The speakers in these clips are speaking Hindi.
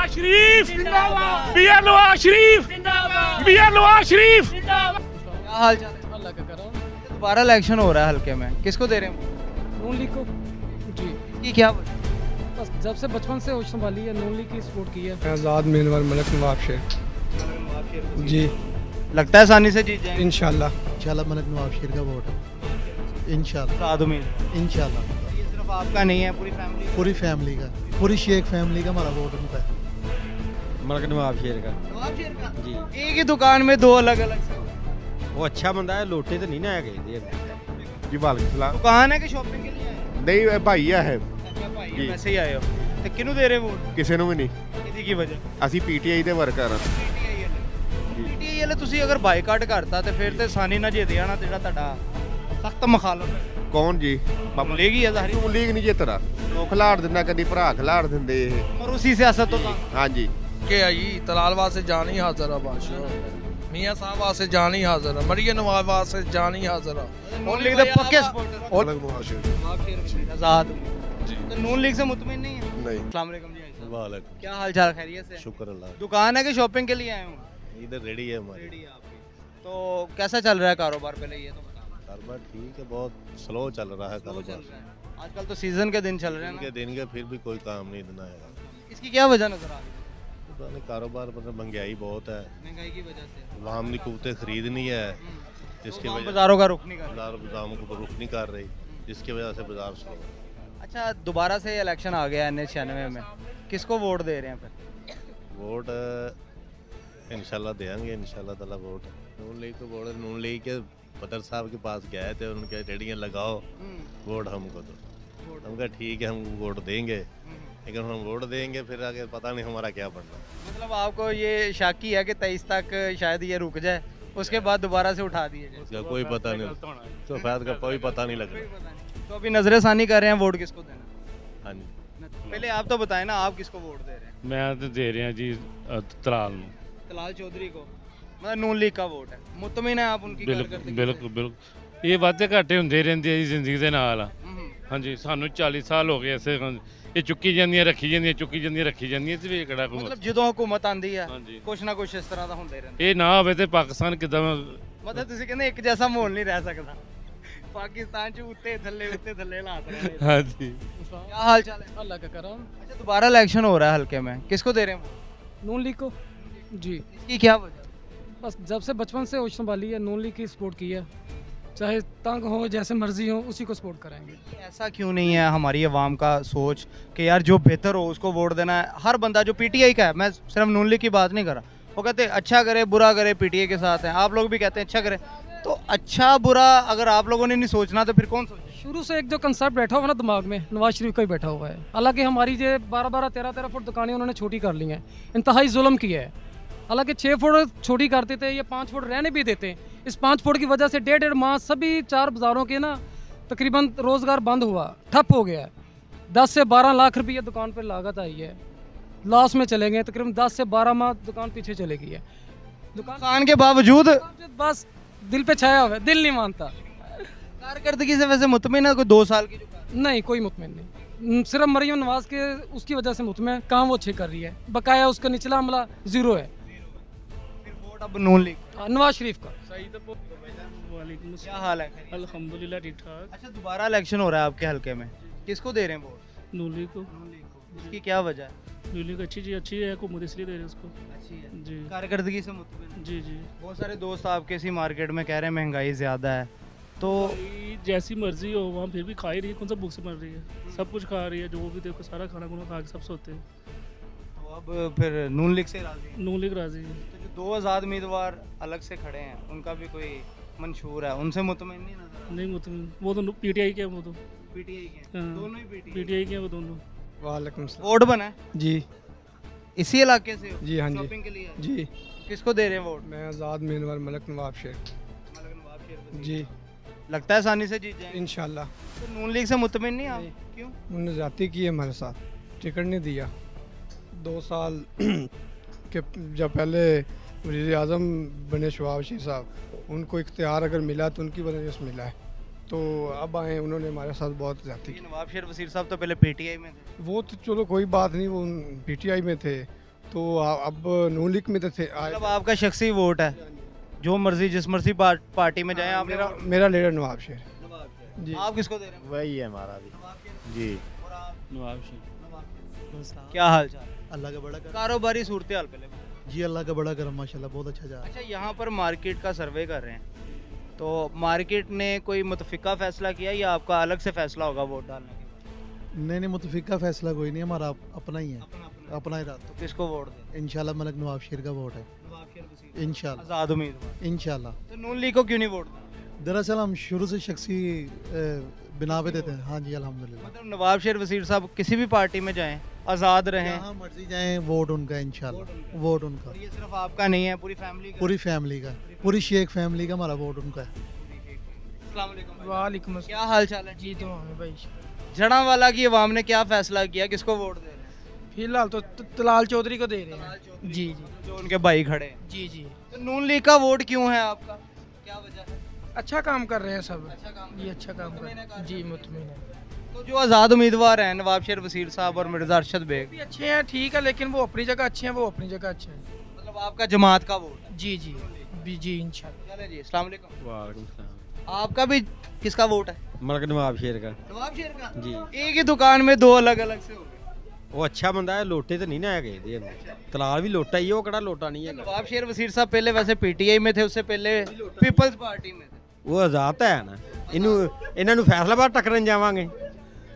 शरीफ मियां नवाज शरीफ मियां नवाज शरीफ। क्या हाल चाल है? अल्लाह का करम। दोबारा इलेक्शन हो रहा है हल्के में, किसको दे रहे हैं? नून लीग को जी, की क्या वजह? बस जब से बचपन से होश संभाली है नून लीग की सपोर्ट की है। आज़ाद मिनवर मलिक नवाब शेख जी, लगता है आसानी से जीत जाएंगे इंशाल्लाह मलिक नवाब शेर का वोट है इंशाल्लाह इंशाल्लाह। ये सिर्फ आपका नहीं है, पूरी फैमिली का, पूरी शेख फैमिली का हमारा वोट उनका है। मलिक नवाब शेर का जी। एक ही दुकान में दो अलग अलग से वो अच्छा बंदा है, लोटे तो नहीं ना है गए जी। वालेकुम दुकान है कि शॉपिंग के लिए आए? नहीं भाईया है अच्छा भाई जी। वैसे ही आए हो तो किहनू दे रहे वोट? ਕਿਸੇ ਨੂੰ ਵੀ ਨਹੀਂ। किसी की वजह? ਅਸੀਂ ਪੀਟੀਆਈ ਦੇ ਵਰਕਰ ਹਾਂ। ਪੀਟੀਆਈ ਵਾਲੇ ਤੁਸੀਂ ਅਗਰ ਬਾਈਕਾਟ ਕਰਤਾ ਤੇ ਫਿਰ ਤੇ ਆਸਾਨੀ ਨਾਲ ਜਿੱਤ ਜਾਣਾ ਤੇ ਜਿਹੜਾ ਤੁਹਾਡਾ ਸਖਤ ਮੁਖਾਲਫ ਹੈ। ਕੌਣ ਜੀ? ਲੀਗ ਹੀ ਹੈ ਜ਼ਾਹਿਰ ਨੂੰ ਲੀਗ ਨਹੀਂ ਜਿੱਤਦਾ, ਉਹ ਖਿਲਾੜ ਦਿੰਦਾ, ਕਦੀ ਭਰਾ ਖਿਲਾੜ ਦਿੰਦੇ ਇਹ। ਪਰ ਉसी ਸਿਆਸਤ ਤੋਂ ਤਾਂ ਹਾਂਜੀ के आई तलाल वास्ते जानी हाजिर है बादशाह, मियां साहब वास्ते जानी हाजिर है, मरियम नवाज वास्ते जानी हाजिर है। नून लीग के पक्के सपोर्टर मलिक नवाब शेर आजाद तो नून लीग से मुतमिन नहीं है? नहीं। अस्सलाम वालेकुम जी। भाई वालेकुम क्या हाल चाल, खैरियत से? शुक्र अल्लाह। दुकान है कि शॉपिंग के लिए आए हो? इधर रेडी है हमारी। रेडी है आपकी। तो कैसा चल रहा है कारोबार, पहले ये तो बताओ। कारोबार ठीक है, बहुत स्लो चल रहा है स्लो चल कारोबार। रहा है आजकल तो सीजन के दिन चल रहे हैं के ना? दिन के फिर भी कोई काम नहीं देना है। इसकी क्या वजह नजर आ रही है? कारोबार मतलब महंगाई बहुत है, महंगाई की वजह से वाम की कुतें खरीद नहीं है, जिसकी तो वजह बाजारों का रुख नहीं कर रहे। बाजार बाजारों को रुख नहीं कर रही, जिसकी वजह से बाजार स्लो है। अच्छा दोबारा से इलेक्शन आ गया NH96 में, किसको वोट दे रहे हैं फिर? वोट इंशाल्लाह देंगे, इंशाल्लाह ताला वोट नून लीग को वोट। नून लीग के पदर साहब के पास गए थे, उनके रेडियाँ लगाओ वोट हमको दो। हम कहा ठीक है हम वोट देंगे, लेकिन हम वोट देंगे फिर आगे पता नहीं हमारा क्या बनना। मतलब आपको ये शाकी है कि 23 तक शायद ये रुक जाए, उसके बाद दोबारा से उठा दिए जाए? इसका कोई पता नहीं, तो फैद का कोई पता नहीं लग रहा। तो अभी नजरसानी कर रहे हैं वोट किसको देना? हाँ जी, पहले आप तो बताएं ना, आप किसको वोट दे रहे हैं? मैं तो दे रहा जी तलाल ਨੂੰ। तलाल चौधरी को, मतलब नून लीग का वोट है, मुतमिन है आप उनकी बिल्कुल बिल्कुल बिल्कुल। ਇਹ ਵਾਧੇ ਘਾਟੇ ਹੁੰਦੇ ਰਹਿੰਦੇ ਆ ਜੀ ਜ਼ਿੰਦਗੀ ਦੇ ਨਾਲ। ਹਾਂਜੀ ਸਾਨੂੰ 40 ਸਾਲ ਹੋ ਗਏ ਐਸੇ ਇਹ ਚੁੱਕੀ ਜਾਂਦੀਆਂ ਰੱਖੀ ਜਾਂਦੀਆਂ, ਚੁੱਕੀ ਜਾਂਦੀਆਂ ਰੱਖੀ ਜਾਂਦੀਆਂ, ਤੇ ਵੀ ਕਿਹੜਾ ਕੋਈ मतलब ਜਦੋਂ हुकूमत ਆਂਦੀ ਹੈ ਹਾਂਜੀ। ਕੁਛ ਨਾ ਕੁਛ ਇਸ ਤਰ੍ਹਾਂ ਦਾ ਹੁੰਦੇ ਰਹਿੰਦਾ। ਇਹ ਨਾ ਹੋਵੇ ਤੇ ਪਾਕਿਸਤਾਨ ਕਿਦਾਂ मतलब ਤੁਸੀਂ ਕਹਿੰਦੇ ਇੱਕ ਜੈਸਾ ਮਾਹੌਲ ਨਹੀਂ ਰਹਿ ਸਕਦਾ ਪਾਕਿस्तान ਚ ਉੱਤੇ ਥੱਲੇ ਹਾਲਾਤ ਰਹਿੰਦੇ। ਹਾਂਜੀ। क्या हाल चाल है? अल्लाह का करम। अच्छा दोबारा इलेक्शन हो रहा है हल्के में, किसको दे रहे हैं वोट? नून लीग को जी, इसकी क्या वजह? बस जब से बचपन से होश संभाली है नून लीग की सपोर्ट की है, चाहे तंग हो जैसे मर्जी हो उसी को सपोर्ट करेंगे। ऐसा क्यों नहीं है हमारी आवाम का सोच कि यार जो बेहतर हो उसको वोट देना है? हर बंदा जो PTI का है, मैं सिर्फ नून लीग की बात नहीं कर रहा, वो कहते हैं अच्छा करे बुरा करे PTI के साथ हैं, आप लोग भी कहते हैं अच्छा करे, तो अच्छा बुरा अगर आप लोगों ने नहीं सोचना तो फिर कौन सोचे? शुरू से एक जो कंसेप्ट बैठा हुआ ना दिमाग में, नवाज शरीफ का ही बैठा हुआ है। हालांकि हमारी जो 12-12, 13-13 फुट दुकानें उन्होंने छोटी कर ली हैं, इंतहाई जुल्म किया है। हालांकि 6 फुट छोटी करते थे, ये 5 फुट रहने भी देते। इस 5 फुट की वजह से 1.5 माह सभी 4 बाज़ारों के ना तकरीबन रोज़गार बंद हुआ, ठप हो गया है। 10 से 12 लाख रुपये दुकान पर लागत आई है, लॉस में चले गए। तकरीबन 10 से 12 माह दुकान पीछे चले गई है। दुकान के बावजूद बस दिल पे छाया हुआ है, दिल नहीं मानता। कारकर्दगी से वैसे मुतमिन है कोई 2 साल की? नहीं कोई मुतमिन नहीं, सिर्फ मरियम नवाज के उसकी वजह से मुतमिन है, काम वो अच्छे कर रही है, बकाया उसका निचला अमला 0 है। फिर वोट अब नून लीग नवाज शरीफ का। क्या हाल है? अल्हम्दुलिल्लाह ठीक ठाक। अच्छा दोबारा इलेक्शन हो रहा है आपके हल्के में, किसको दे रहे हैं वोट? नून लीग को। इसकी क्या वजह है? नून लीग अच्छी है, हुकूमत इसलिए दे रहे हैं उसको। अच्छी है जी कारकर्दगी से मुतमिन? जी जी। बहुत सारे दोस्त आपके इसी मार्केट में कह रहे हैं महंगाई ज़्यादा है, तो जैसी मर्जी हो वहाँ फिर भी खा ही रही है, कौन सा भूख से मर रही है, सब कुछ खा रही है, जो भी देखो सारा खाना खुना खा के सब सोते हैं। तो अब फिर नून लीग से राजी? नून लीग राजी है। तो जो 2 आज़ाद उम्मीदवार अलग से खड़े हैं उनका भी कोई मंशूर है, उनसे मुतमिन नहीं नजर? नहीं मुतमिन, वो तो PTI के हैं, वो तो PTI के हाँ। दोनों ही PTI के हैं वो दोनों। वालेकुम सलाम। वोट बना है जी इसी इलाके से हो? जी हाँ जी शॉपिंग के लिए आए? जी, किसको दे रहे हैं वोट? मैं आज़ाद मिनवर मलिक नवाब शेख मलिक नवाब शेर को। जी, लगता है आसानी से जीत जाएंगे? इंशाल्लाह। तो नून लीग से मुतमिन नहीं आप? क्यों? उन्होंने जाती की है हमारे साथ, टिकट नहीं दिया 2 साल के। जब पहले वज़ीर आज़म बने शवाब शीर साहब, उनको इख्तियार अगर मिला तो उनकी वजह से मिला है, तो अब आए उन्होंने हमारे साथ बहुत ज़्यादती की। नवाब शेर वसीर साहब तो पहले PTI में थे। वो तो चलो कोई बात नहीं, वो PTI में थे, तो अब नून लीग में तो थे मतलब आपका शख्सी वोट है, जो मर्जी जिस मर्जी पार्टी में जाए आप। मेरा लीडर नवाब शेर जी। आप किसको दे रहे हैं? वही है हमारा भी जी। नवाब शेर। क्या हाल चाल? अल्लाह का बड़ा करम। कारोबारी सूरत हाल पहले जी, अल्लाह का बड़ा करम माशाल्लाह, बहुत अच्छा जा रहा है। अच्छा, यहाँ पर मार्केट का सर्वे कर रहे हैं, तो मार्केट ने कोई मुतफिका फैसला किया या आपका अलग से फैसला होगा वोट डालने के बाद? नहीं मुतफिक का फैसला कोई नहीं, हमारा अपना ही है, अपना ही रात। तो किसको वोट दें? इंशाल्लाह मलक नवाब शेर का वोट है इंशाल्लाह। आज़ाद उम्मीदवार इंशाल्लाह। तो नून लीग को क्यों नहीं वोट दें? दरअसल हम शुरू से शख्सी बिना पे देते हैं। हाँ जी अल्हम्दुलिल्लाह। मतलब नवाब शेर वसीर साहब किसी भी पार्टी में जाएं, आज़ाद रहें, जहाँ मर्जी जाएं, वोट उनका इंशाल्लाह, वोट उनका। और ये सिर्फ आपका नहीं है, पूरी फैमिली का। पूरी फैमिली का, पूरी शेख फैमिली का हमारा वोट उनका है। अस्सलाम वालेकुम भाई। वालेकुम क्या हाल चाल है? जी दुआ में भाई। जड़ांवाला की अवाम ने क्या फैसला किया, किसको वोट दे रहे हैं? फिलहाल तो तलाल चौधरी को दे रहे हैं। जी जी जो उनके भाई खड़े हैं। जी जी, तो नून लीग का वोट क्यों है आपका, क्या वजह है? अच्छा काम कर रहे हैं सब। अच्छा काम जी अच्छा काम कर रहे हैं जी, मुतमिन है। तो जो आज़ाद उम्मीदवार हैं नवाब शेर वसीर साहब और मिर्ज़ा अरशद बेग, भी अच्छे हैं, ठीक है, लेकिन वो अपनी जगह अच्छे हैं, वो अपनी जगह अच्छे हैं। मतलब आपका जमात का वोट है? जी जी जी इंशाल्लाह। चले जी, अस्सलाम वालेकुम। वालेकुम सलाम। आपका भी किसका वोट है? मलक नवाब शेर का नवाब शेर का जी। एक ही दुकान में दो अलग अलग से हो गए। वो अच्छा बंदा है, लोटे तो नहीं ना है गए तलाल भी लोटा ही है, वो कड़ा लोटा नहीं है। नवाब शेर वसीर साहब पहले वैसे पीटीआई में थे, उससे पहले पीपल्स पार्टी में थे। वो आजाद है ना, इन्हों फैसलाबाद टकरन जावांगे,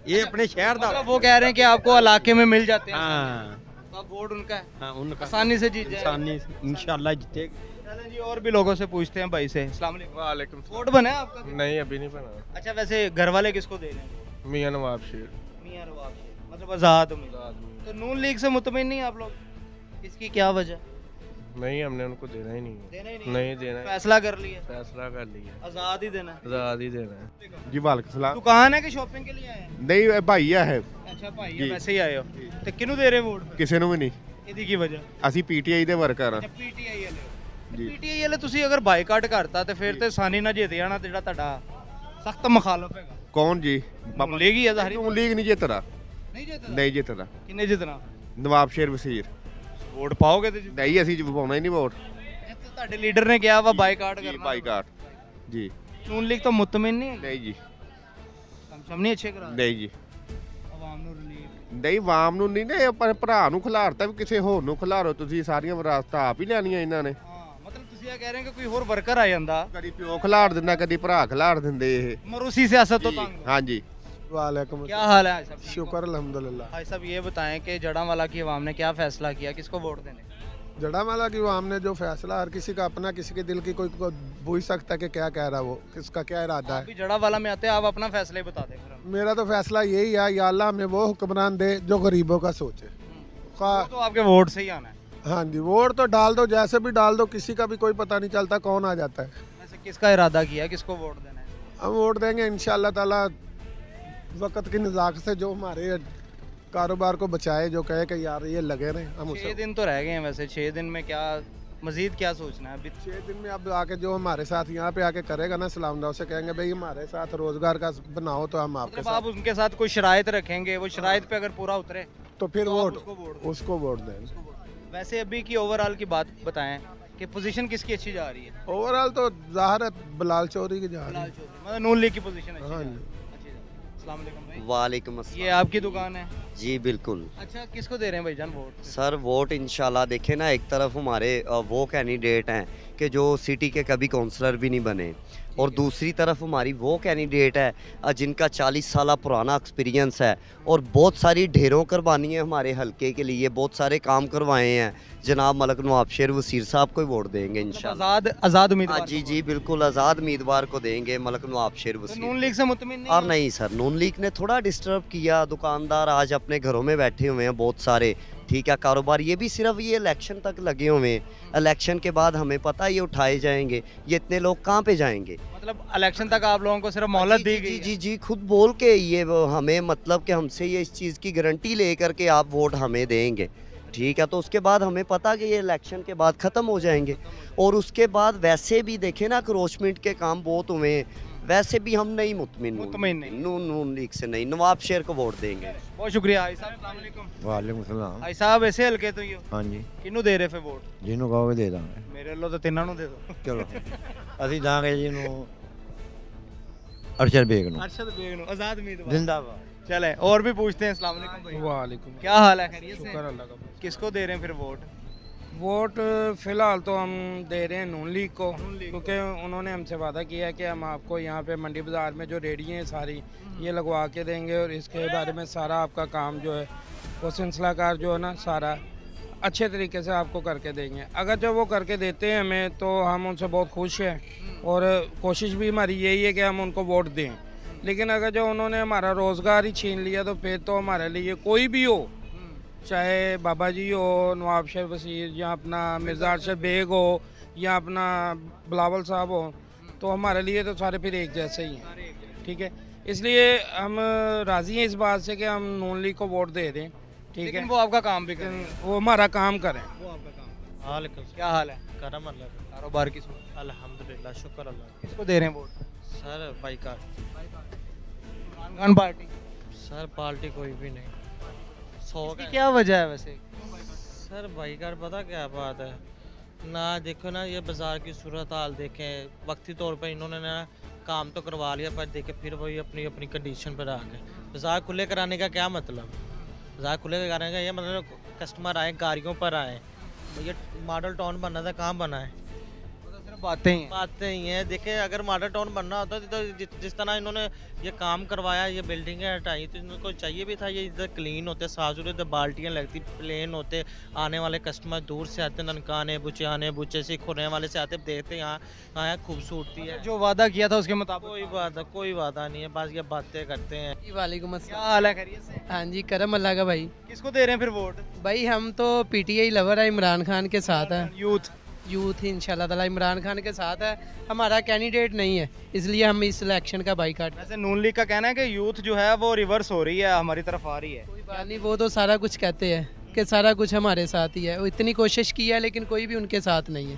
ये अपने शहर दा। मतलब वो कह रहे हैं कि आपको इलाके में मिल जाते हैं। हाँ तो अब वोट उनका है, हाँ, उनका आसानी से जीत जाए। इंसानी इंशाल्लाह जीतेगा। चलें जी, और भी लोगों से पूछते हैं भाई से। अस्सलाम वालेकुम। वालेकुम। वोट बना है आपका? नहीं अभी नहीं बना। अच्छा, वैसे घर वाले किसको दे रहे हैं? मियाँ नवाब शेर। मियां नवाब शेर, मतलब आज़ाद उम्मीदवार। तो नून लीग से मुतमिन नहीं आप लोग, इसकी क्या वजह? नहीं हमने उनको देना ही नहीं देना ही है। नहीं देना है, फैसला कर लिया, फैसला कर लिया, आज़ाद ही देना है। आजाद ही देना है। जी वालेकुम सलाम। दुकान है कि शॉपिंग के लिए आए हैं? नहीं भाईया है, अच्छा भाई जी। वैसे ही आए हो, तो किन्नू दे रहे वोट फिर? ਕਿਸੇ ਨੂੰ ਵੀ ਨਹੀਂ। ਇਹਦੀ ਕੀ ਵਜ੍ਹਾ? ਅਸੀਂ ਪੀਟੀਆਈ ਦੇ ਵਰਕਰ ਆ ਅੱਛਾ ਪੀਟੀਆਈ ਵਾਲੇ ਹੋ। ਜੀ। ਪੀਟੀਆਈ ਵਾਲੇ ਤੁਸੀਂ ਅਗਰ ਬਾਈਕਾਟ ਕਰਤਾ ਤੇ ਫਿਰ ਤੇ ਸਾਨੀ ਨਾ ਜਿੱਤ ਜਾਣਾ, ਤੇ ਜਿਹੜਾ ਤੁਹਾਡਾ ਸਖਤ ਮੁਖਾਲਫ ਹੈਗਾ। ਕੌਣ ਜੀ? ਨੂਨ ਲੀਗ ਹੀ ਹੈ ਜ਼ਾਹਿਰ। ਨੂੰ ਲੀਗ ਨਹੀਂ ਜਿੱਤਦਾ, ਨਹੀਂ ਜਿੱਤਦਾ? ਨਹੀਂ ਜਿੱਤਦਾ। ਕਿੰਨੇ ਜਿੱਤਣਾ? ਨਵਾਬ ਸ਼ੇਰ ਵਸੀਰ। ਵੋਟ ਪਾਓਗੇ ਤੇ ਜਿੱਤ। ਨਹੀਂ ਅਸੀਂ ਪਾਉਣਾ ਹੀ ਨਹੀਂ ਵੋਟ। ਇਹ ਤਾਂ ਤੁਹਾਡੇ ਲੀਡਰ ਨੇ ਕਿਹਾ ਵਾ ਬਾਈਕਾਟ ਜੀ ਕਰਨਾ। ਬਾਈਕਾਟ ਜੀ। ਨੂਨ ਲੀਗ ਤਾਂ ਮੁਤਮਿਨ ਨਹੀਂ ਹੈ, ਨਹੀਂ ਜੀ, ਕਮ ਨਹੀਂ ਅੱਛੇ ਕਰਾ ਨਹੀਂ ਜੀ, ਆਵਾਮ ਨੂੰ ਰਿਲੀਫ। ਨਹੀਂ ਵਾਮ ਨੂੰ ਨਹੀਂ, ਨੇ ਆਪਣੇ ਭਰਾ ਨੂੰ ਖਿਲਾਰਤਾ ਵੀ ਕਿਸੇ ਹੋਰ ਨੂੰ ਖਿਲਾਰੋ ਤੁਸੀਂ, ਸਾਰੀਆਂ ਵਿਰਾਸਤਾਂ ਆਪ ਹੀ ਲੈਣੀਆਂ ਇਹਨਾਂ ਨੇ। ਹਾਂ ਮਤਲਬ ਤੁਸੀਂ ਇਹ ਕਹਿ ਰਹੇ ਹੋ ਕਿ ਕੋਈ ਹੋਰ ਵਰਕਰ ਆ ਜਾਂਦਾ, ਕਦੀ ਪਿਓ ਖਿਲਾਰ ਦਿੰਦਾ, ਕਦੀ ਭਰਾ ਖਿਲਾਰ ਦਿੰਦੇ ਇਹ। ਮਰੂਸੀ ਸਿਆਸਤ ਤੋਂ ਤੰਗ ਹੋ। ਹਾਂਜੀ। वालेकुम क्या हाल है भाई साहब? शुक्र अल्हम्दुलिल्लाह। भाई साहब ये बताएं कि जड़ांवाला की आवाम ने क्या फैसला किया, किसको वोट देने? जड़ामाला की आवाम ने जो फैसला, हर किसी का अपना, किसी के दिल की कोई पूछ सकता है कि क्या कह रहा है वो, किसका क्या इरादा है। अभी जड़ांवाला में आते हैं, आप अपना फैसला ही बता दें फिर हम। मेरा तो फैसला यही है, या अल्लाह हमें वो हुक्मरान दे जो गरीबों का सोचे। वो तो आपके वोट से ही आना है। हाँ जी, वोट तो डाल दो, जैसे भी डाल दो, किसी का भी कोई पता नहीं चलता कौन आ जाता है। वैसे किसका इरादा किया, किसको वोट देना है? हम वोट देंगे इंशाअल्लाह ताला, वक्त की नज़ाकत से जो हमारे कारोबार को बचाए, जो कहे कि यार ये लगे रहे हम 6 उसे। दिन तो रह गए हैं, वैसे 6 दिन में क्या मजीद क्या सोचना है अभी? 6 दिन में अब आके जो हमारे साथ यहाँ पे आके करेगा ना सलामदा, उसे कहेंगे भाई हमारे साथ रोजगार का बनाओ, तो हम आपके मतलब आप साथ, उनके साथ कोई शराइत रखेंगे, वो शराइत पे अगर पूरा उतरे तो फिर तो आप वोट उसको वोट दें। उसको वोट दें। वैसे अभी की ओवरऑल की बात बताएं कि पोजीशन किसकी अच्छी जा रही है? ओवरऑल तो जाहिर है बिलाल चौधरी की जा रही बिलाल है। चौधरी, मतलब नून लीग की पोजीशन अच्छी हाँ जा रही जी। है। अच्छी जा रही है। अस्सलाम वालेकुम भाई। वालेकुम ये अस्सलाम। आपकी दुकान है? जी बिल्कुल अच्छा, किसको दे रहे हैं भाईजान वोट? सर, वोट इंशाल्लाह देखें ना, एक तरफ हमारे वो कैंडिडेट हैं कि जो सिटी के कभी काउंसलर भी नहीं बने, और दूसरी तरफ हमारी वो कैंडिडेट है जिनका 40 साल पुराना एक्सपीरियंस है, और बहुत सारी ढेरों कुर्बानी है हमारे हलके के लिए, बहुत सारे काम करवाए हैं। जनाब मलक नवाब शेर वसीर साहब को वोट देंगे इंशाल्लाह। आज़ाद उम्मीदवार? जी जी बिल्कुल, आज़ाद उम्मीदवार को देंगे मलक नवाब शेर तो वसीर। नून लीग से मुतमिन नहीं और हो? नहीं सर, नून लीग ने थोड़ा डिस्टर्ब किया, दुकानदार आज अपने घरों में बैठे हुए हैं बहुत सारे, ठीक है, कारोबार ये भी सिर्फ ये इलेक्शन तक लगे हुए हैं। इलेक्शन के बाद हमें पता ये उठाए जाएंगे, ये इतने लोग कहाँ पे जाएंगे? मतलब इलेक्शन तक आप लोगों को सिर्फ मोहलत दी गई जी है? जी जी, खुद बोल के ये हमें, मतलब कि हमसे ये इस चीज़ की गारंटी लेकर के आप वोट हमें देंगे, ठीक है, तो उसके बाद हमें पता कि ये इलेक्शन के बाद ख़त्म हो जाएंगे। और उसके बाद वैसे भी देखें ना, क्रोचमेंट के काम बहुत हुए हैं, वैसे भी हम नहीं मुतमिन मुतमिन नहीं। नून लीग से नहीं, नवाब शेर को वोट देंगे। बहुत शुक्रिया भाई साहब, अस्सलाम वालेकुम। वालेकुम सलाम। भाई साहब ऐसे हल्के तो ही हो, हाँ जी, किन्नू दे रहे फिर वोट? ਜਿਹਨੂੰ ਕਹੋਗੇ ਦੇ ਦਾਂਗੇ। ਮੇਰੇ ਵੱਲੋਂ ਤਾਂ ਤਿੰਨਾਂ ਨੂੰ ਦੇ ਦਿਓ। ਚਲੋ ਅਸੀਂ ਦਾਂਗੇ ਜਿਹਨੂੰ ਅਰਸ਼ਦ ਬੇਗ ਨੂੰ। अरशद बेग नु, आजाद उम्मीदवार। जिंदाबाद। चले और भी पूछते हैं। अस्सलाम वालेकुम भाई। वालेकुम। क्या हाल है, खैरियत से? शुक्र अल्लाह का। किसको दे रहे हैं फिर वोट? वोट फिलहाल तो हम दे रहे हैं नून लीग को, क्योंकि उन्होंने हमसे वादा किया है कि हम आपको यहाँ पे मंडी बाज़ार में जो रेडियाँ हैं सारी ये लगवा के देंगे और इसके बारे में सारा आपका काम जो है वो सिलसिलाकार जो है ना सारा अच्छे तरीके से आपको करके देंगे। अगर जब वो करके देते हैं हमें तो हम उनसे बहुत खुश हैं और कोशिश भी हमारी यही है कि हम उनको वोट दें। लेकिन अगर जो उन्होंने हमारा रोज़गार ही छीन लिया तो फिर तो हमारे लिए कोई भी हो, चाहे बाबा जी हो, नवाब शेर वसीर, या अपना मिर्ज़ा अरशद बेग हो, या अपना बिलावल साहब हो, तो हमारे लिए तो सारे फिर एक जैसे ही हैं। ठीक है, इसलिए हम राज़ी हैं इस बात से कि हम नून लीग को वोट दे दें। ठीक है, वो आपका काम भी करें, वो हमारा काम करें। वो आपका काम। हाल क्या हाल है? करम अल्लाह का। कारोबार की सूरत? अल्हम्दुलिल्लाह, शुक्र अल्लाह। किसको दे रहे हैं vote? Sir boycott. Imran Khan party? Sir party कोई भी नहीं। 100 इसकी क्या वजह है वैसे? सर बाईकाट पता क्या बात है ना, देखो ना ये बाज़ार की सूरत हाल देखें, वक्ती तौर पर इन्होंने ना काम तो करवा लिया पर देखे फिर वही अपनी अपनी कंडीशन पर आ गए। बाज़ार खुले कराने का क्या मतलब? बाज़ार खुले कराने का ये मतलब कस्टमर आए गाड़ियों पर आए, ये मॉडल टाउन बनना था, कहाँ बना है? बातें ही हैं। देखिए अगर मॉडल टाउन बनना होता तो जिस तरह इन्होंने ये काम करवाया, ये बिल्डिंगें हटाई, तो इनको चाहिए भी था ये इधर क्लीन होते, साफ सुथरे, बाल्टियाँ लगती, प्लेन होते, आने वाले कस्टमर दूर से आते, ननकाने बुचे से खुरने वाले से आते, देखते यहाँ खूबसूरती है। जो वादा किया था उसके मुताबिक? कोई वादा नहीं है, बस ये बातें करते हैं। वालेकुम अस्सलाम। क्या हाल है, खैरियत से? हाँ जी, करम अल्लाह का भाई। किसको दे रहे हैं फिर वोट? भाई हम तो पीटीआई लवर है, इमरान खान के साथ है। यूथ ही इंशाल्लाह ताला इमरान खान के साथ है। हमारा कैंडिडेट नहीं है, इसलिए हम इस इलेक्शन का बाईकाट। वैसे नून लीग का कहना है कि यूथ जो है वो रिवर्स हो रही है, हमारी तरफ आ रही है। कोई बात नहीं, वो तो सारा कुछ कहते हैं कि सारा कुछ हमारे साथ ही है। वो इतनी कोशिश की है लेकिन कोई भी उनके साथ नहीं है।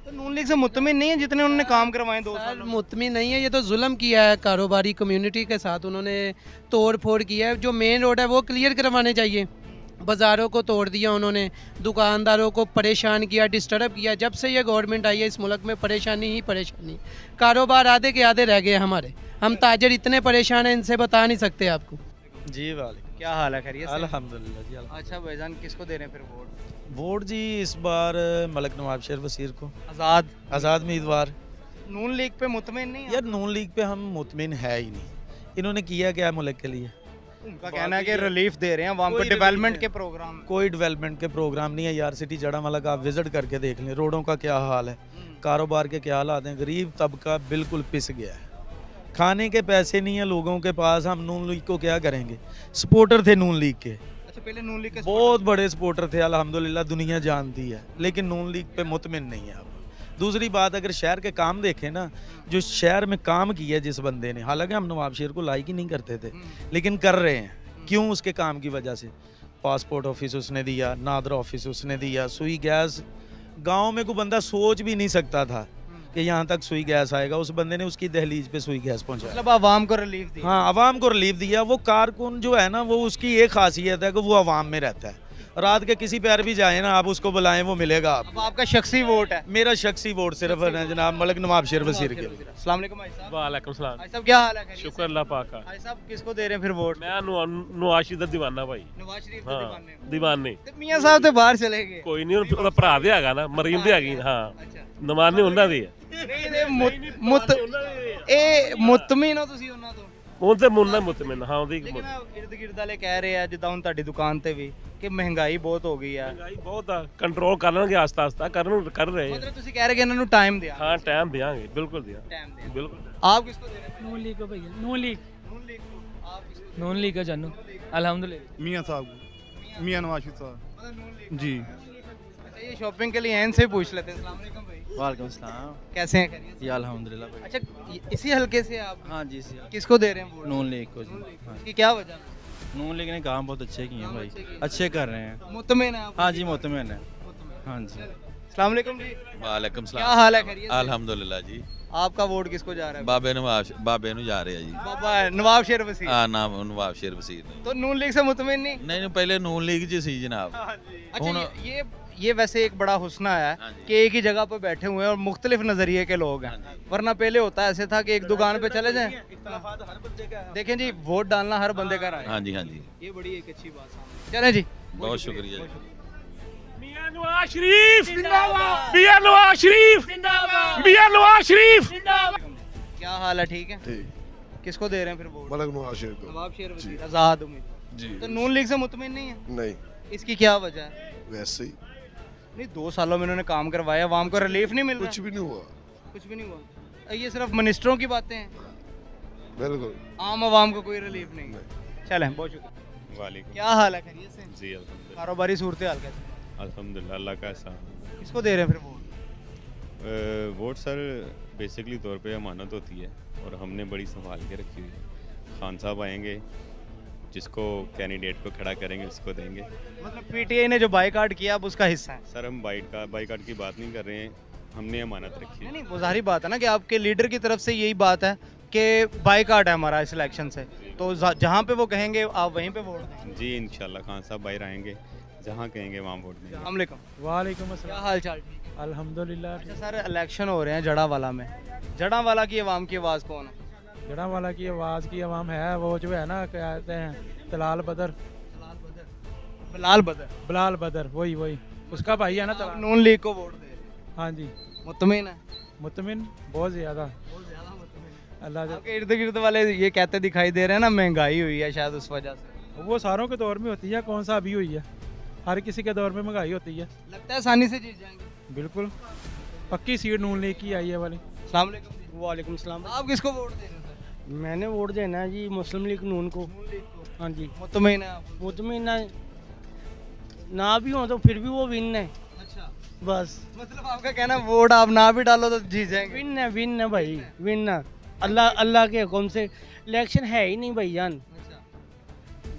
तो नून लीग से मुतमिन नहीं है जितने उन्होंने काम करवाए 2 साल? मुतमिन नहीं है, ये तो जुल्म किया है कारोबारी कम्युनिटी के साथ, उन्होंने तोड़ फोड़ किया है। जो मेन रोड है वो क्लियर करवाने चाहिए, बाज़ारों को तोड़ दिया उन्होंने, दुकानदारों को परेशान किया, डिस्टर्ब किया। जब से ये गवर्नमेंट आई है इस मुल्क में परेशानी ही परेशानी, कारोबार आधे के आधे रह गए हमारे। हम ताजर इतने परेशान हैं, इनसे बता नहीं सकते आपको। जी वालेकुम। क्या हाल है, खैरियत से? अल्हम्दुलिल्लाह जी। अच्छा भाईजान, किसको दे रहे हैं फिर वोट? वोट जी इस बार मलिक नवाब शेर वसीर को। आज़ाद उम्मीदवार। नून लीग पे मुतमिन नहीं है? यार नून लीग पे हम मुतमिन है ही नहीं। इन्होंने किया क्या मुल्क के लिए? उनका कहना है कि रिलीफ दे रहे हैं वहाँ पर, डेवलपमेंट के प्रोग्राम। कोई डेवलपमेंट के प्रोग्राम नहीं है यार। सिटी जड़ामला का आप विजिट करके देख लें, रोडों का क्या हाल है, कारोबार के क्या हालात हैं। गरीब तबका बिल्कुल पिस गया है, खाने के पैसे नहीं है लोगों के पास। हम नून लीग को क्या करेंगे? सपोर्टर थे नून लीग के। अच्छा, पहले नून लीग के बहुत बड़े सपोर्टर थे, अल्हम्दुलिल्लाह दुनिया जानती है, लेकिन नून लीग पे मुतमिन नहीं है अब। दूसरी बात, अगर शहर के काम देखें ना, जो शहर में काम किया जिस बंदे ने, हालांकि हम नवाब शेर को लाइक ही नहीं करते थे लेकिन कर रहे हैं। क्यों? उसके काम की वजह से। पासपोर्ट ऑफिस उसने दिया, नादर ऑफिस उसने दिया, सुई गैस गांव में कोई बंदा सोच भी नहीं सकता था कि यहाँ तक सुई गैस आएगा, उस बंदे ने उसकी दहलीज पे सुई गैस पहुँचाया। मतलब आवाम को रिलीफ दिया। हाँ, आवाम को रिलीफ दिया। वो कारकुन जो है ना, वो उसकी एक खासियत है कि वो आवाम में रहता है। रात के किसी पैर भी जाए ना, आप उसको बुलाएं वो मिलेगा आप। अब आपका शख्सी वोट है? मेरा शख्सी वोट सिर्फ है जनाब मलिक नवाब शेर वसीर के। अस्सलाम वालेकुम भाई साहब। वालेकुम सलाम। भाई साहब क्या हाल है? शुक्र अल्लाह पाक का। भाई साहब किसको दे रहे हैं फिर वोट? मैं नवाज शरीफ दा दीवाना भाई। नवाज शरीफ हाँ, दा दीवाने? दीवाने। ते मियां साहब ते बाहर चले गए। कोई नहीं, ਉਹਦਾ ਭਰਾ ਦੇ ਹੈਗਾ ਨਾ, ਮਰੀਮ ਦੇ ਹੈਗੀ। ਹਾਂ, ਨਵਾਜ਼ ਨੇ ਉਹਨਾਂ ਦੀ ਹੈ। ਇਹ ਮੁਤਮਿਨ ਹੋ ਤੁਸੀਂ ਉਹਨਾਂ ਤੋਂ? ਉਹ ਤੇ ਮੁੰਨਾ ਮੁਤਮਿਨ। ਹਾਂ, ਉਹਦੀ ਇਰਦ ਗਿਰਦ ਵਾਲੇ ਕਹਿ ਰਹੇ ਆ ਜਿੱਦਾਂ ਹੁਣ ਤੁਹਾਡੀ ਦੁਕਾਨ ਤੇ ਵੀ ਕਿ ਮਹਿੰਗਾਈ ਬਹੁਤ ਹੋ ਗਈ ਆ। ਮਹਿੰਗਾਈ ਬਹੁਤ ਆ, ਕੰਟਰੋਲ ਕਰ ਲੈਣਗੇ ਆਸਤਾ ਆਸਤਾ, ਕਰ ਰਹੇ। ਮਤਲਬ ਤੁਸੀਂ ਕਹਿ ਰਹੇ ਕਿ ਇਹਨਾਂ ਨੂੰ ਟਾਈਮ ਦਿਆ? ਹਾਂ, ਟਾਈਮ ਦੇਾਂਗੇ, ਬਿਲकुल ਦਿਆ, बिल्कुल। आप किसको दे रहे हैं? नून लीग को भैया। नून लीग को। आप किसको? नून लीग का जानू अल्हम्दुलिल्लाह। मियां साहब को, मियां नवाज शरीफ साहब जी। अच्छा, ये शॉपिंग के लिए इनसे पूछ लेते हैं। अस्सलाम वालेकुम भाई। वालेकुम सलाम। कैसे हैं? खैरियत जी अल्हम्दुलिल्लाह भाई। अच्छा, इसी हल्के से आप? हाँ जी, इसी। किसको दे रहे हैं वोट? नून लीग को जी। इसकी क्या वजह? नून लीग ने काम बहुत अच्छे किए हैं भाई, अच्छे कर रहे हैं। मुतमिन है आप? हाँ जी, मुतमिन है। हाँ जी। अस्सलाम वालेकुम जी। वालेकुम सलाम। क्या हाल है, खैरियत से? अल्हम्दुलिल्लाह जी। आपका वोट किसको जा रहा है? बाबे नू जा रहे हैं जी। बाबा नवाब शेर वसीर। हाँ, नाम नवाब शेर वसीर ने। तो नून लीग से मुतमिन नहीं? नहीं, पहले नून लीग जी सी जनाब। अच्छा, ये वैसे एक बड़ा हुस्न है कि एक ही जगह पर बैठे हुए हैं और मुख्तलिफ नजरिए के लोग हैं, वरना पहले होता ऐसे था कि एक दुकान पे चले जाएं। देखें जी, वोट डालना हर बंदे का राय है। हाँ जी, हाँ जी। ये बड़ी एक अच्छी बात है। चलें जी, बहुत शुक्रिया। मियां नवाज शरीफ जिंदाबाद, मियां नवाज शरीफ जिंदाबाद, मियां नवाज शरीफ जिंदाबाद। क्या हाल है? ठीक है। किसको दे रहे हैं फिर वोट? मलक नवाज शेर को। नवाब शेर वसीर, आजाद उम्मीद जी। तो नून लीग से मुतमिन नहीं है? नहीं। इसकी क्या वजह है? वैसे ही नहीं, 2 सालों में इन्होंने काम करवाया, आवाम को रिलीफ नहीं मिल रहा? कुछ भी नहीं हुआ। कुछ भी नहीं हुआ। ये सिर्फ मिनिस्टरों की बातें हैं, बिल्कुल। आम आवाम को कोई रिलीफ नहीं है। चलें, बहुत शुक्रिया। वालेकुम। क्या हाल है, खैरियत से? जी अल्हम्दुलिल्लाह। कारोबारी सूरत हाल कैसे? अल्हम्दुलिल्लाह, अल्लाह का एहसान। किसको दे रहे हैं फिर वोट? वोट सर बेसिकली तौर पे अमानत होती है और हमने बड़ी संभाल के रखी हुई है। खान साहब आएंगे, जिसको कैंडिडेट को खड़ा करेंगे उसको देंगे। मतलब पीटीआई ने जो बाइकाट किया अब उसका हिस्सा है? सर हम बाइकाट की बात नहीं कर रहे हैं, हमने अमानत रखी है। नहीं, वो जाहिर बात है ना कि आपके लीडर की तरफ से यही बात है कि बाइकाट है हमारा इस इलेक्शन से, तो जहाँ पे वो कहेंगे आप वहीं पे वोट देंगे? जी इंशाल्लाह खान साहब बाहर आएंगे, जहाँ कहेंगे वहाँ वोट देंगे। वालेकुम अस्सलाम। क्या हाल चाल? ठीक है अल्हम्दुलिल्लाह। अच्छा सर, इलेक्शन हो रहे हैं जड़ावाला में, जड़ावाला की आवाम की आवाज़ कौन है? जड़ावाला की आवाज़ की आवाम है वो जो है ना, क्या कहते हैं, तलाल बदर। बिलाल बदर, वही उसका भाई है ना तलाल। नून लीग को वोट दे? हाँ जी। मुतमिन है? मुतमिन बहुत ज़्यादा। अल्लाह के इर्द गिर्द वाले ये कहते दिखाई दे रहे हैं ना महंगाई हुई है शायद उस वजह से। वो सारों के दौर में होती है, कौन सा अभी हुई है, हर किसी के दौर में महंगाई होती है। लगता है आसानी से जीत जाएंगे? बिल्कुल पक्की सीट नून लीग की आई है वाली। अस्सलाम वालेकुम। वालेकुम सलाम। आप किसको वोट दे रहे हैं? मैंने वोट देना है जी मुस्लिम लीग नून को। हाँ जी। मुतमिन है? मुतमिन है, ना भी हो तो फिर भी वो विन है। अच्छा, बस मतलब आपका कहना वोट आप ना भी डालो तो जीत जाएंगे? विन है भाई, विन है। अल्लाह के हुक्म से इलेक्शन है ही नहीं भाईजान।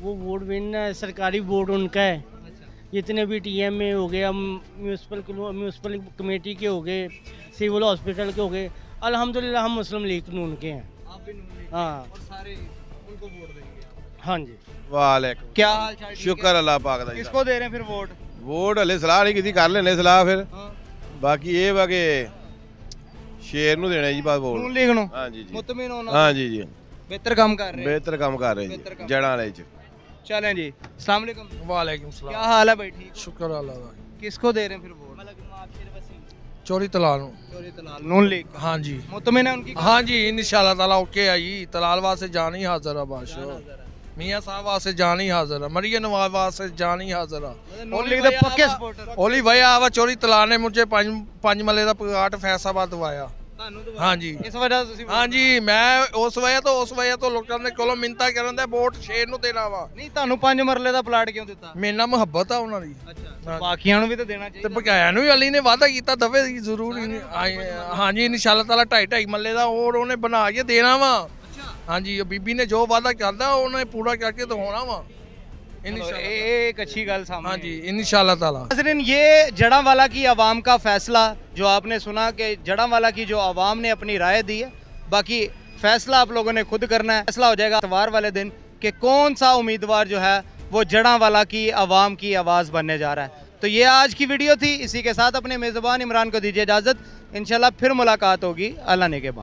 वो वोट विन है, सरकारी वोट उनका है। जितने भी टीएमए हो गए, म्यूनसिपल कमेटी के हो गए, सिविल हॉस्पिटल के हो गए, अल्हम्दुलिल्लाह हम मुस्लिम लीग नून के हैं। आप भी नून लीग? हाँ। और सारे उनको वोट देंगे? हाँ जी। वालेकुम। क्या हाल चाल? शुक्र अल्लाह पाक दा। किसको दे रहे हैं फिर वोट? वोट हले सलाह नहीं की, कर लेने सलाह फिर। बाकी ये वा के शेर नू देना जी बात वोट। नून लीग नू? हाँ जी। मुतमिन होना? हाँ जी। बेहतर काम कर रहे हैं? बेहतर काम कर रहे हैं जड़ा वाले च। चलें जी, अस्सलाम वालेकुम। वालेकुम सलाम। क्या हाल है भाई? ठीक? शुक्र अल्लाह का। किसको दे रहे हैं फिर वोट? चोरी तलाल। चोरी तलाल नून लीग? हाँ जी। मुतमिन है उनकी? हाँ जी, इंशाल्लाह ताला ओके है जी। तलाल वास्ते जान ही हाजिर है बादशाह। मियां साहब वास्ते जान ही हाजिर है, मरियम नवाज वास्ते जान ही हाजिर है। नून लीग दे पक्के सपोर्टर? ओली भाई आवा चोरी तलाल ने मुझे पंज मले का पगाट फैसलाबाद दवाया। हाँ जी। इस वजह से? हाँ जी, मैं उस वजह तो लोगों ने कोलों मिन्नतां करन दे वोट शेर ਨੂੰ ਦੇਣਾ ਵਾ। ਨਹੀਂ ਤੁਹਾਨੂੰ 5 ਮਰਲੇ ਦਾ ਪਲਾਟ ਕਿਉਂ ਦਿੱਤਾ? ਮੇਰੇ ਨਾਲ ਮੁਹੱਬਤ ਆ ਉਹਨਾਂ ਦੀ। ਅੱਛਾ, ਬਾਕੀਆਂ ਨੂੰ ਵੀ ਤਾਂ ਦੇਣਾ ਚਾਹੀਦਾ। ਤੇ ਬਕਾਇਆ ਨੂੰ ਵੀ ਅਲੀ ਨੇ ਵਾਅਦਾ ਕੀਤਾ ਦਵੇ ਜ਼ਰੂਰ। ਹਾਂ ਜੀ, ਇਨਸ਼ਾਅੱਲਾ ਤਾਲਾ 2.5 ਮਰਲੇ ਦਾ ਹੋਰ ਉਹਨੇ ਬਣਾ ਕੇ ਦੇਣਾ ਵਾ। हाँ जी, बीबी ने जो वादा करता उन्हें पूरा करके तो होना वा। एक अच्छी गल सामने। हाँ जी, इंशाल्लाह ताला। नाज़रीन, ये जड़ावाला की आवाम का फैसला जो आपने सुना कि जड़ावाला की जो आवाम ने अपनी राय दी है, बाकी फैसला आप लोगों ने खुद करना है। फैसला हो जाएगा इतवार वाले दिन कि कौन सा उम्मीदवार जो है वो जड़ावाला की आवाम की आवाज़ बनने जा रहा है। तो ये आज की वीडियो थी, इसी के साथ अपने मेज़बान इमरान को दीजिए इजाज़त। इंशाल्लाह फिर मुलाकात होगी अल्लाह ने के बाद।